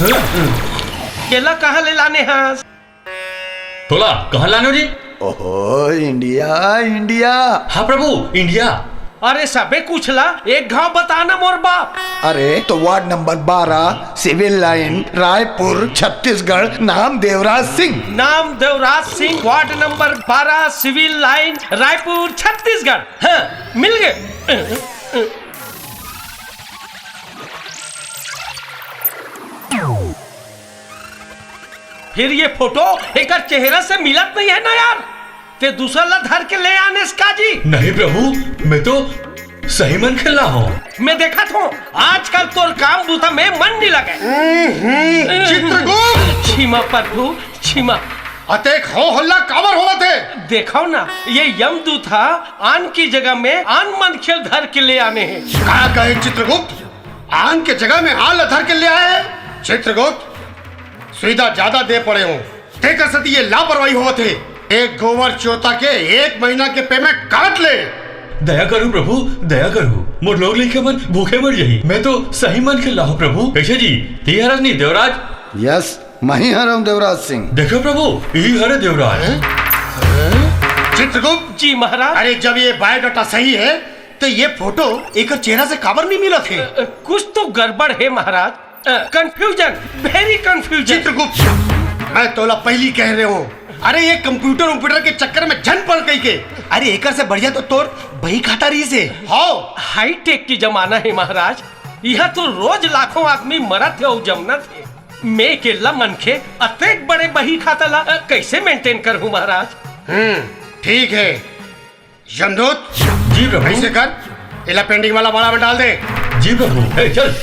केला कहाँ ले लाने हैं? तोला कहाँ लाने जी? ओहो, इंडिया इंडिया। हाँ प्रभु, इंडिया। अरे सबे कुछ ला, एक गांव बताना मोर बाप। अरे तो ward number 12 civil line Raipur Chhattisgarh, नाम देवराज सिंह। नाम Devraj Singh, ward number 12 civil line Raipur Chhattisgarh. हाँ, मिल गए। फिर ये फोटो एक चेहरा से मिलत नहीं है ना यार? ते दूसरा ला धर के ले आने इसका जी। नहीं प्रभु, मैं तो सही मन खेल रहा हूँ। मैं देखा था आजकल तोर काम बूता में मन नहीं लगे। चित्रगुप्त, क्षमा प्रभु क्षमा। अतेक हो हल्ला काबर होवत है? देखो ना, ये यमदूत था आन की जगह में आन मन खेल धर के ले आने हैं। क्या कहे चित्रगुप्त? आन के जगह में आन धर के ले आए? चित्रगुप्त, सुविधा ज्यादा दे पड़े हो, देकर सती ये लापरवाही होवत है। एक गोबर चोता के 1 महीना के पेमेंट काट ले। दया करूं प्रभु, दया करूं। मोर लोग लेके मन भूखे मर जाही। मैं तो सही मन खेल रहा हूँ प्रभु। कैसे जी? ती हरस नहीं देवराज? यस, मैं ही हूँ देवराज सिंह। देखो प्रभु, यही हरे देवराज। चित्रगुप्त जी महाराज। अरे जब ये बायोडाटा सही है तो ये फोटो एक चेहरा से काबर नहीं मिला थे? कुछ तो गड़बड़ है महाराज। Confusion, very confusion. चित्रगुप्त, मैं तोला पहली कह रहे हूँ। अरे ये कंप्यूटर के चक्कर में झन पड़ गई के। अरे एकर से बढ़िया तो तोर बही खाता रही से। हाँ, हाई टेक की जमाना है महाराज। यह तो रोज लाखों आदमी मरत है और जमनत है। मैं केला मनखे अतेक बड़े बही खाता ला कैसे मेंटेन करूं महाराज? ठीक है यमदूत जी प्रभु। ऐसे कर, इला पेंडिंग वाला बड़ा में डाल दे। जी प्रभु, चल।